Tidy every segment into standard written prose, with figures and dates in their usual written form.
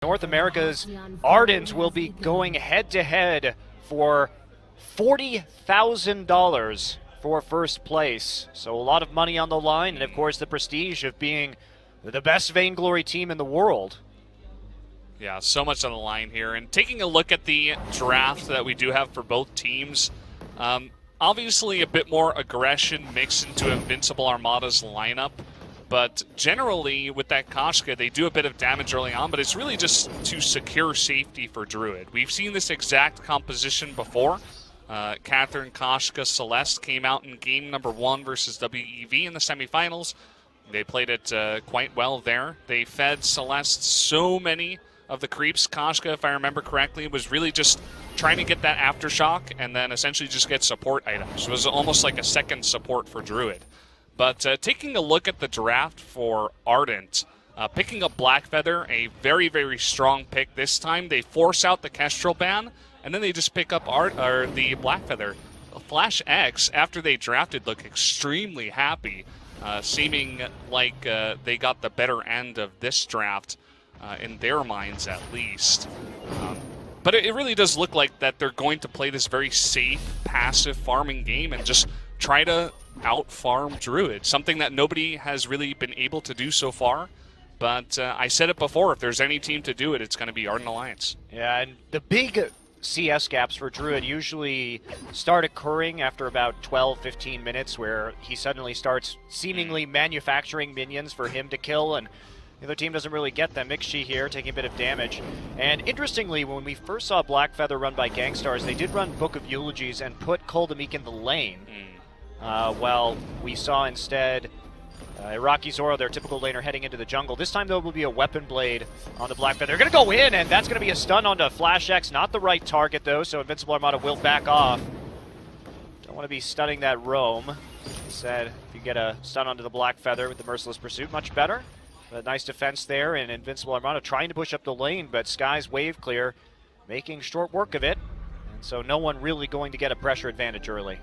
North America's Ardent will be going head-to-head for $40,000 for first place. So a lot of money on the line, and of course the prestige of being the best Vainglory team in the world. Yeah, so much on the line here. And taking a look at the draft that we do have for both teams, obviously a bit more aggression mixed into Invincible Armada's lineup. But generally, with that Koshka, they do a bit of damage early on, but it's really just to secure safety for Druid. We've seen this exact composition before. Catherine, Koshka, Celeste came out in game number 1 versus WEV in the semifinals. They played it quite well there. They fed Celeste so many of the creeps. Koshka, if I remember correctly, was really just trying to get that aftershock and then essentially just get support items. It was almost like a second support for Druid. But taking a look at the draft for Ardent, picking up Blackfeather, a very, very strong pick this time. They force out the Kestrel ban, and then they just pick up the Blackfeather. Flash X, after they drafted, look extremely happy, seeming like they got the better end of this draft, in their minds at least. But it really does look like that they're going to play this very safe, passive farming game and just try to out-farm Druid, something that nobody has really been able to do so far. But I said it before, if there's any team to do it, it's going to be Ardent Alliance. Yeah, and the big CS gaps for Druid usually start occurring after about 12-15 minutes, where he suddenly starts seemingly manufacturing minions for him to kill, and the other team doesn't really get them. Mixchi here taking a bit of damage. And interestingly, when we first saw Blackfeather run by Gangstars, they did run Book of Eulogies and put Koldamik in the lane. Well, we saw instead Iraqi Zoro, their typical laner, heading into the jungle. This time, though, will be a Weapon Blade on the Blackfeather. They're going to go in, and that's going to be a stun onto Flash X. Not the right target, though, so Invincible Armada will back off. Don't want to be stunning that roam. Instead, if you get a stun onto the Blackfeather with the Merciless Pursuit, much better. A nice defense there, and Invincible Armada trying to push up the lane, but Sky's wave clear, making short work of it. And so no one really going to get a pressure advantage early.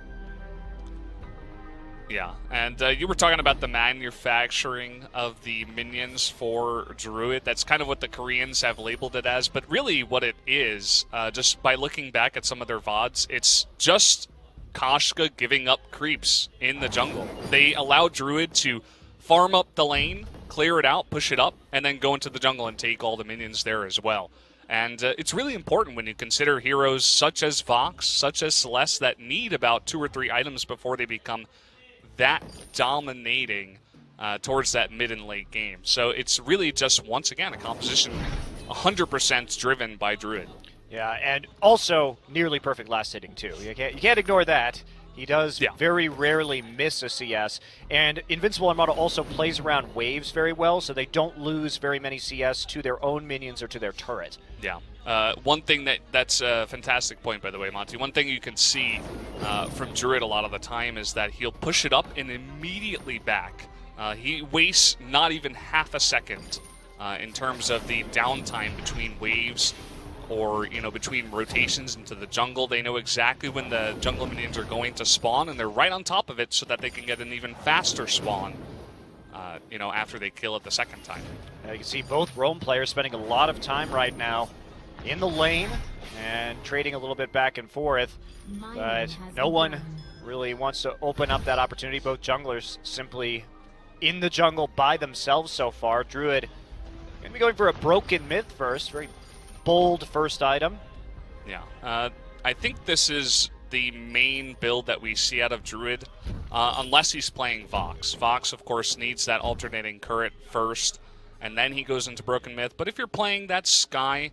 Yeah, and you were talking about the manufacturing of the minions for Druid. That's kind of what the Koreans have labeled it as, but really what it is, just by looking back at some of their VODs, it's just Koshka giving up creeps in the jungle. They allow Druid to farm up the lane, clear it out, push it up, and then go into the jungle and take all the minions there as well. And it's really important when you consider heroes such as Vox, such as Celeste, that need about 2 or 3 items before they become that dominating towards that mid and late game. So it's really just, once again, a composition 100% driven by Druid. Yeah, and also nearly perfect last hitting, too. You can't ignore that. He does very rarely miss a CS, and Invincible Armada also plays around waves very well, so they don't lose very many CS to their own minions or to their turret. Yeah. One thing that's a fantastic point, by the way, Monty. One thing you can see from Druid a lot of the time is that he'll push it up and immediately back. He wastes not even half a second in terms of the downtime between waves or, between rotations into the jungle. They know exactly when the jungle minions are going to spawn, and they're right on top of it so that they can get an even faster spawn, after they kill it the second time. You can see both roam players spending a lot of time right now in the lane and trading a little bit back and forth, but no one really wants to open up that opportunity. Both junglers simply in the jungle by themselves so far. Druid going to be going for a Broken Myth first, very bold first item. Yeah, I think this is the main build that we see out of Druid, unless he's playing Vox. Vox, of course, needs that alternating current first, and then he goes into Broken Myth. But if you're playing that Sky,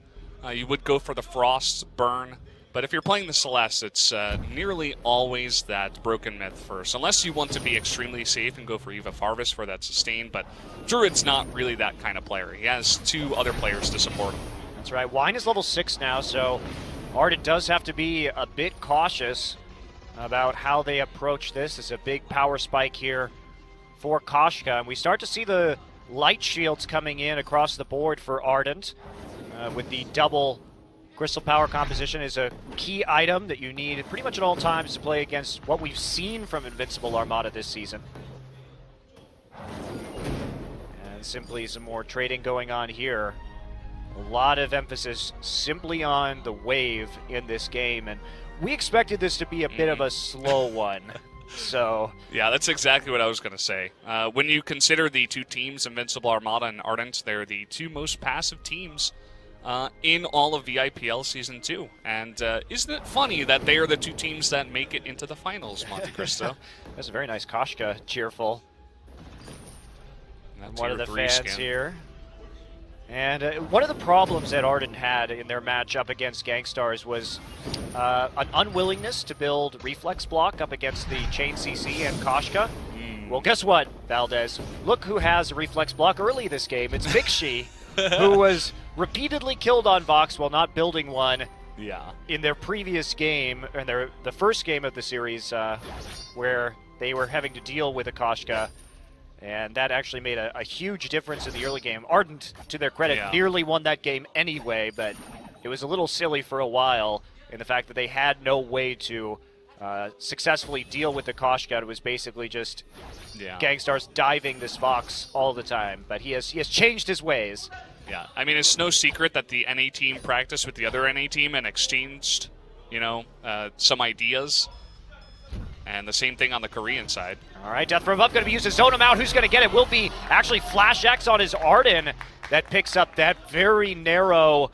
you would go for the Frost Burn. But if you're playing the Celeste, it's nearly always that Broken Myth first, unless you want to be extremely safe and go for Eva Farvis for that sustain. But Druid's not really that kind of player. He has 2 other players to support him. That's right. Wine is level 6 now, so Ardent does have to be a bit cautious about how they approach this. It's a big power spike here for Koshka, and we start to see the light shields coming in across the board for Ardent, with the double crystal power composition is a key item that you need pretty much at all times to play against what we've seen from Invincible Armada this season. And simply some more trading going on here. A lot of emphasis simply on the wave in this game, and we expected this to be a bit of a slow one. So yeah, that's exactly what I was going to say. When you consider the two teams, Invincible Armada and Ardent, they're the two most passive teams in all of VIPL Season 2. And isn't it funny that they are the two teams that make it into the finals, Monte Cristo? That's a very nice Koshka cheerful. That's One of the your fans here. And one of the problems that Ardent had in their matchup against Gangstars was an unwillingness to build reflex block up against the Chain CC and Koshka. Well, guess what, Valdez? Look who has a reflex block early this game. It's Mixi, who was repeatedly killed on Vox while not building one in their previous game, and the first game of the series, where they were having to deal with a Koshka. And that actually made a huge difference in the early game. Ardent, to their credit, nearly won that game anyway, but it was a little silly for a while in the fact that they had no way to successfully deal with the Koshka. It was basically just Gangstars diving this Vox all the time. But he has changed his ways. Yeah, I mean, it's no secret that the NA team practiced with the other NA team and exchanged, some ideas. And the same thing on the Korean side. All right, Death from above going to be used to zone him out. Who's going to get it? Will be actually Flash X on his Arden that picks up that very narrow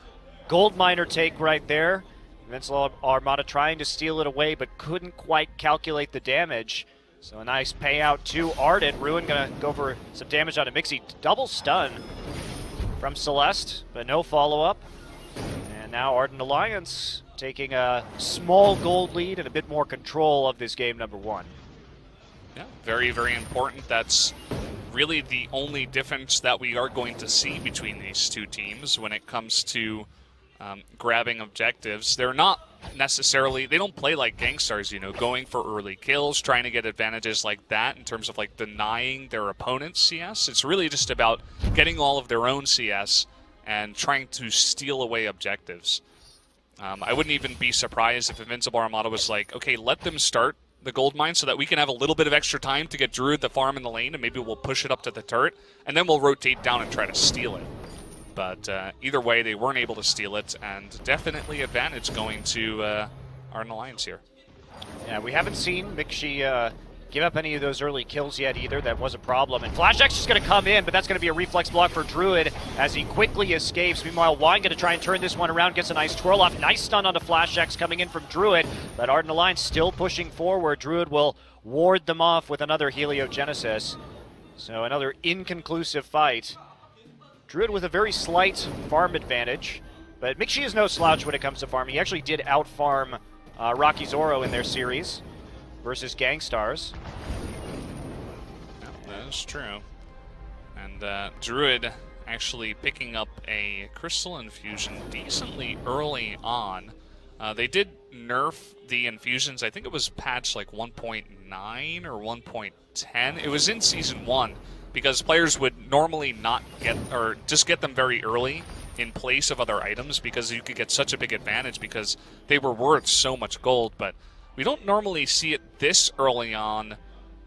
gold miner take right there. Invincible Armada trying to steal it away, but couldn't quite calculate the damage. So a nice payout to Ardent. Ruin going to go for some damage on a Mixi. Double stun from Celeste, but no follow-up. And now Ardent Alliance taking a small gold lead and a bit more control of this game number one. Yeah, very, very important. That's really the only difference that we are going to see between these two teams when it comes to grabbing objectives. They're not necessarily, they don't play like Gangstars, going for early kills, trying to get advantages like that in terms of like denying their opponent's CS. It's really just about getting all of their own CS and trying to steal away objectives. I wouldn't even be surprised if Invincible Armada was like, okay, let them start the gold mine so that we can have a little bit of extra time to get Druid the farm in the lane, and maybe we'll push it up to the turret, and then we'll rotate down and try to steal it. But either way, they weren't able to steal it, and definitely advantage going to Ardent Alliance here. Yeah, we haven't seen Mixi give up any of those early kills yet either. That was a problem. And Flash X is going to come in, but that's going to be a reflex block for Druid as he quickly escapes. Meanwhile, Wine going to try and turn this one around, gets a nice twirl off. Nice stun onto Flash X coming in from Druid, but Ardent Alliance still pushing forward. Druid will ward them off with another Heliogenesis. So another inconclusive fight. Druid with a very slight farm advantage, but Mixi is no slouch when it comes to farming. He actually did out-farm Rocky Zoro in their series versus Gangstars. Yep, that is true. And Druid actually picking up a Crystal Infusion decently early on. They did nerf the infusions. I think it was patch like 1.9 or 1.10. It was in Season 1 because players would normally not get, or just get them very early in place of other items because you could get such a big advantage because they were worth so much gold. But we don't normally see it this early on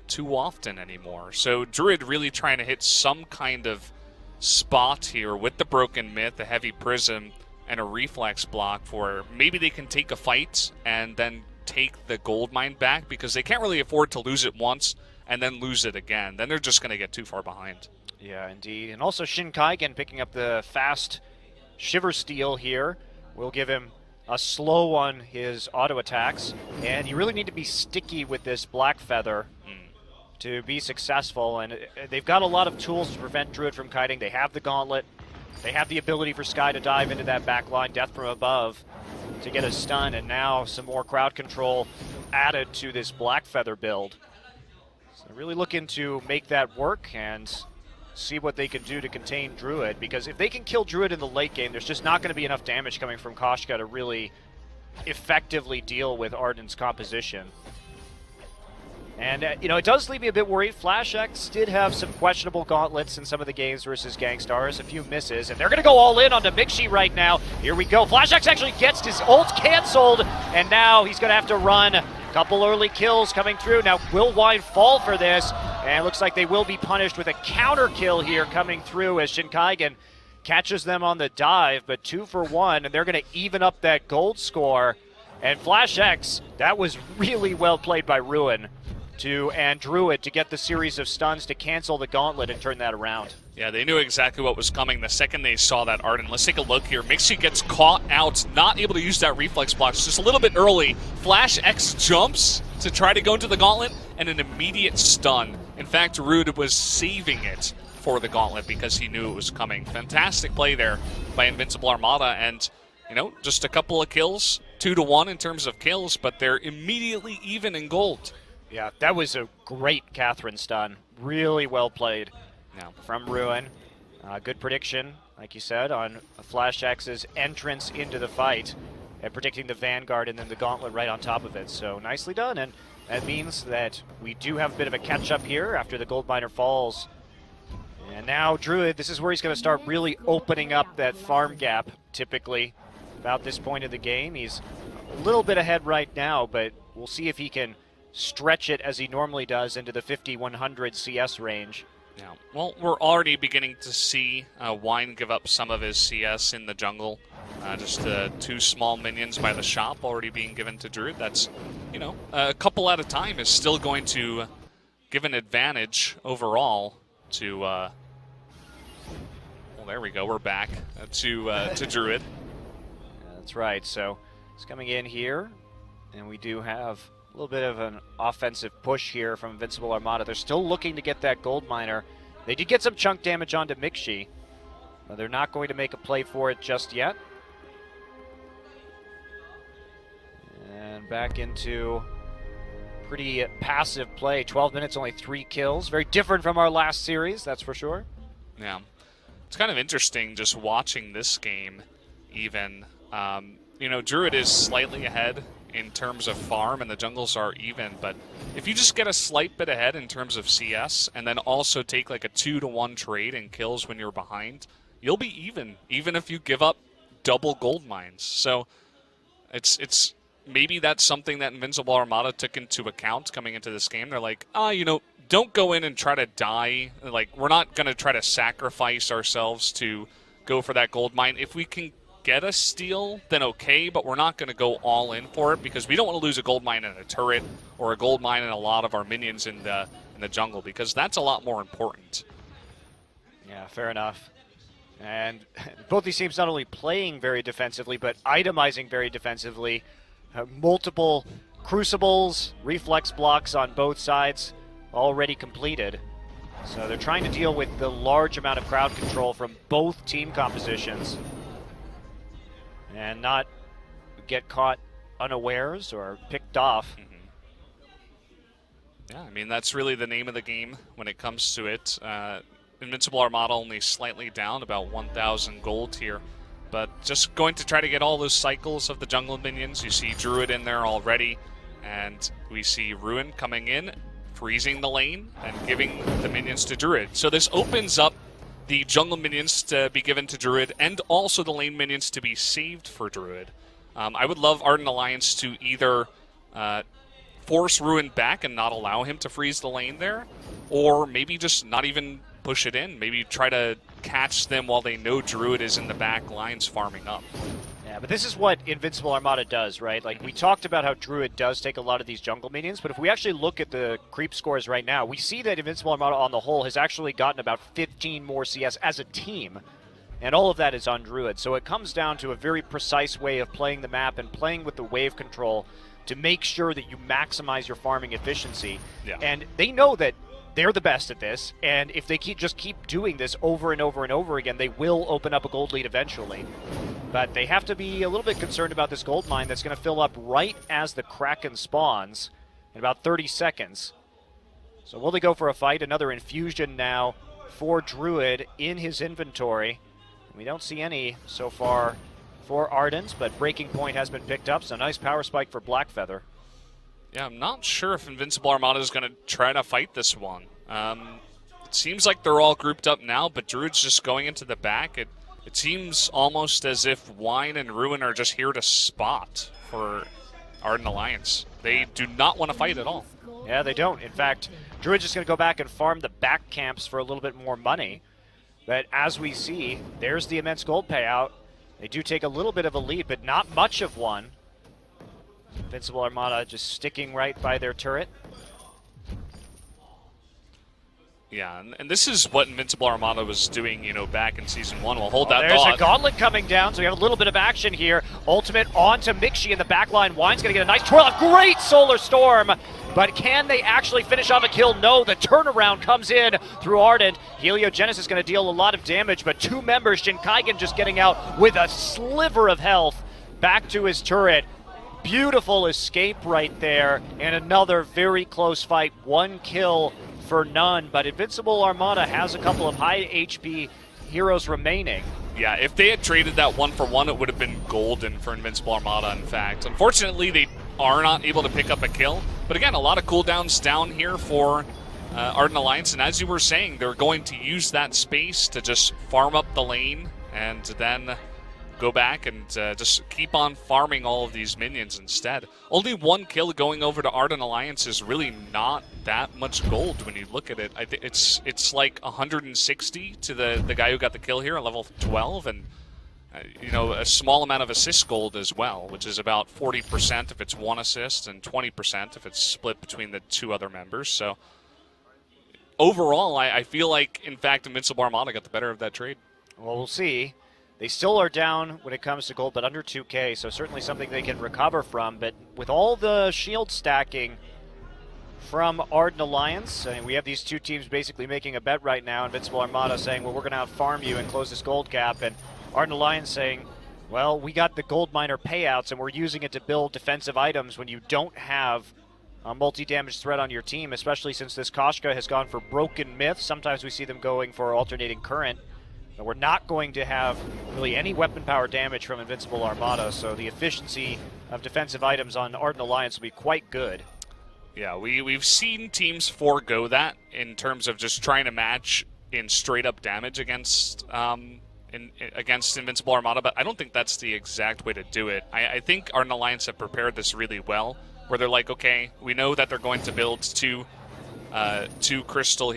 too often anymore. So Druid really trying to hit some kind of spot here with the Broken Myth, the Heavy Prism, and a Reflex block for maybe they can take a fight and then take the gold mine back because they can't really afford to lose it once and then lose it again. Then they're just going to get too far behind. Yeah, indeed. And also Shin Kaigen picking up the fast Shiver Steel here. We'll give him a slow on his auto attacks, and you really need to be sticky with this Black Feather to be successful, and they've got a lot of tools to prevent Druid from kiting. They have the Gauntlet, they have the ability for Sky to dive into that back line, Death from above to get a stun, and now some more crowd control added to this Black Feather build. So really looking to make that work and see what they can do to contain Druid, because if they can kill Druid in the late game, there's just not going to be enough damage coming from Koshka to really effectively deal with Ardent's composition. And, it does leave me a bit worried. Flash X did have some questionable gauntlets in some of the games versus Gangstars, a few misses, and they're going to go all in onto Mixi right now. Here we go. Flash X actually gets his ult canceled, and now he's going to have to run. Couple early kills coming through. Now, will Wine fall for this? And it looks like they will be punished with a counter kill here coming through as Shin Kaigen catches them on the dive, but 2 for 1, and they're going to even up that gold score. And Flash X, that was really well played by Ruin and Druid to get the series of stuns to cancel the gauntlet and turn that around. Yeah, they knew exactly what was coming the second they saw that Ardent. Let's take a look here. Mixie gets caught out, not able to use that reflex block. It's just a little bit early. Flash X jumps to try to go into the gauntlet, and an immediate stun. In fact, Rude was saving it for the gauntlet because he knew it was coming. Fantastic play there by Invincible Armada, and just a couple of kills, 2-1 in terms of kills, but they're immediately even in gold. Yeah, that was a great Catherine stun. Really well played from Ruin. Good prediction, like you said, on Flash X's entrance into the fight and predicting the Vanguard and then the Gauntlet right on top of it. So nicely done, and that means that we do have a bit of a catch-up here after the Gold Miner falls. And now Druid, this is where he's going to start really opening up that farm gap, typically, about this point of the game. He's a little bit ahead right now, but we'll see if he can stretch it as he normally does into the 50-100 CS range. Yeah, well, we're already beginning to see Wine give up some of his CS in the jungle. Just 2 small minions by the shop already being given to Druid. That's, a couple at a time is still going to give an advantage overall to, well, there we go, we're back to Druid. That's right, so it's coming in here, and we do have a little bit of an offensive push here from Invincible Armada. They're still looking to get that gold miner. They did get some chunk damage onto Mixi, but they're not going to make a play for it just yet. And back into pretty passive play. 12 minutes, only 3 kills. Very different from our last series, that's for sure. Yeah. It's kind of interesting just watching this game even. Druid is slightly ahead in terms of farm, and the jungles are even, but if you just get a slight bit ahead in terms of CS, and then also take like a 2-1 trade and kills when you're behind, you'll be even if you give up double gold mines. So it's maybe that's something that Invincible Armada took into account coming into this game. They're like, don't go in and try to die. Like, we're not going to try to sacrifice ourselves to go for that gold mine. If we can get a steal, then okay, but we're not going to go all in for it because we don't want to lose a gold mine in a turret or a gold mine in a lot of our minions in the jungle, because that's a lot more important. Yeah, fair enough. And both these teams not only playing very defensively, but itemizing very defensively. Multiple crucibles, reflex blocks on both sides already completed. So they're trying to deal with the large amount of crowd control from both team compositions and not get caught unawares or picked off. Mm-hmm. Yeah, I mean, that's really the name of the game when it comes to it. Invincible Armada only slightly down, about 1,000 gold here. But just going to try to get all those cycles of the jungle minions. You see Druid in there already, and we see Ruin coming in, freezing the lane, and giving the minions to Druid. So this opens up the jungle minions to be given to Druid, and also the lane minions to be saved for Druid. I would love Ardent Alliance to either force Ruin back and not allow him to freeze the lane there, or maybe just not even push it in. Maybe try to catch them while they know Druid is in the back lines farming up. Yeah, but this is what Invincible Armada does, right? Like, we talked about how Druid does take a lot of these jungle minions, but if we actually look at the creep scores right now, we see that Invincible Armada on the whole has actually gotten about 15 more CS as a team, and all of that is on Druid. So it comes down to a very precise way of playing the map and playing with the wave control to make sure that you maximize your farming efficiency. Yeah. And they know that they're the best at this, and if they just keep doing this over and over and over again, they will open up a gold lead eventually. But they have to be a little bit concerned about this gold mine that's going to fill up right as the Kraken spawns in about 30 seconds. So will they go for a fight? Another infusion now for Druid in his inventory. We don't see any so far for Ardent, but Breaking Point has been picked up, so nice power spike for Blackfeather. Yeah, I'm not sure if Invincible Armada is going to try to fight this one. It seems like they're all grouped up now, but Druid's just going into the back. It seems almost as if Wine and Ruin are just here to spot for Ardent Alliance. They do not want to fight at all. Yeah, they don't. In fact, Druid's just going to go back and farm the back camps for a little bit more money. But as we see, there's the immense gold payout. They do take a little bit of a lead, but not much of one. Invincible Armada just sticking right by their turret. Yeah, and this is what Invincible Armada was doing, back in Season 1. We'll hold that There's thought. a gauntlet coming down, so we have a little bit of action here. Ultimate onto Mixi in the back line. Wine's going to get a nice twirl. A great Solar Storm. But can they actually finish off a kill? No, the turnaround comes in through Ardent. Heliogenesis is going to deal a lot of damage, but two members, Shinkaigen just getting out with a sliver of health back to his turret. Beautiful escape right there, and another very close fight. One kill for none, but Invincible Armada has a couple of high HP heroes remaining. Yeah, if they had traded that 1-for-1, it would have been golden for Invincible Armada, in fact. Unfortunately, they are not able to pick up a kill. But again, a lot of cooldowns down here for Ardent Alliance, and as you were saying, they're going to use that space to just farm up the lane and then go back and just keep on farming all of these minions instead. Only one kill going over to Ardent Alliance is really not that much gold when you look at it. I think it's like 160 to the guy who got the kill here at level 12, and a small amount of assist gold as well, which is about 40% if it's one assist and 20% if it's split between the two other members. So overall, I feel like, in fact, Invincible Armada got the better of that trade. Well, we'll see. They still are down when it comes to gold, but under 2K, so certainly something they can recover from. But with all the shield stacking from Ardent Alliance, I mean, we have these two teams basically making a bet right now. Invincible Armada saying, well, we're going to outfarm you and close this gold gap. And Ardent Alliance saying, well, we got the gold miner payouts and we're using it to build defensive items when you don't have a multi-damage threat on your team, especially since this Koshka has gone for Broken Myth. Sometimes we see them going for alternating current. But we're not going to have really any weapon power damage from Invincible Armada, so the efficiency of defensive items on Ardent Alliance will be quite good. Yeah, we've seen teams forego that in terms of just trying to match in straight-up damage against against Invincible Armada, but I don't think that's the exact way to do it. I think Ardent Alliance have prepared this really well, where they're like, okay, we know that they're going to build two crystal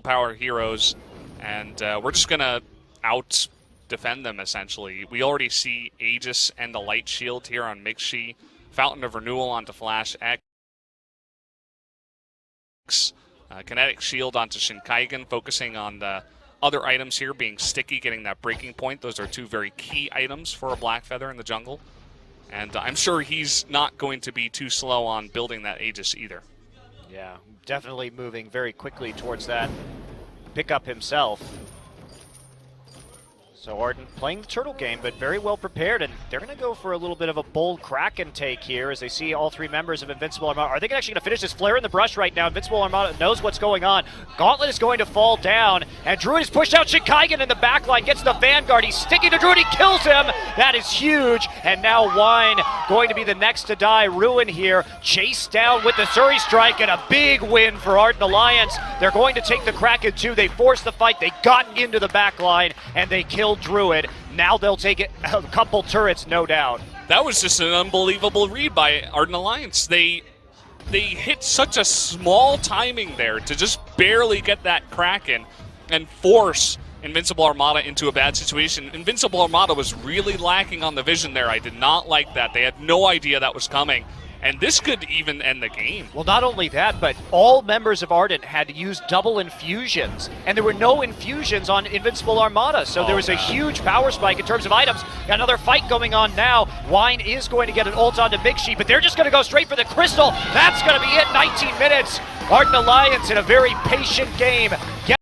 power heroes, and we're just going to out-defend them, essentially. We already see Aegis and the Light Shield here on Mixi, Fountain of Renewal onto Flash X, Kinetic Shield onto Shinkaigen, focusing on the other items here being sticky, getting that breaking point. Those are two very key items for a Black Feather in the jungle. And I'm sure he's not going to be too slow on building that Aegis either. Yeah, definitely moving very quickly towards that pickup himself. So Ardent playing the turtle game, but very well prepared, and they're going to go for a little bit of a bold Kraken take here as they see all three members of Invincible Armada. Are they actually going to finish this flare in the brush right now? Invincible Armada knows what's going on. Gauntlet is going to fall down, and Druid is pushed out. Shinkaigen in the back line gets the Vanguard. He's sticking to Druid. He kills him. That is huge, and now Wine going to be the next to die. Ruin here, chased down with the Suri Strike, and a big win for Ardent Alliance. They're going to take the Kraken too. They forced the fight. They got into the back line, and they killed Druid. Now they'll take it a couple turrets, no doubt. That was just an unbelievable read by Ardent Alliance. They hit such a small timing there to just barely get that Kraken and force Invincible Armada into a bad situation. Invincible Armada was really lacking on the vision there. I did not like that. They had no idea that was coming. And this could even end the game. Well, not only that, but all members of Ardent had to use double infusions, and there were no infusions on Invincible Armada, so there was a huge power spike in terms of items. Got another fight going on now. Wine is going to get an ult onto Mixi, but they're just going to go straight for the crystal. That's going to be it, 19 minutes. Ardent Alliance in a very patient game.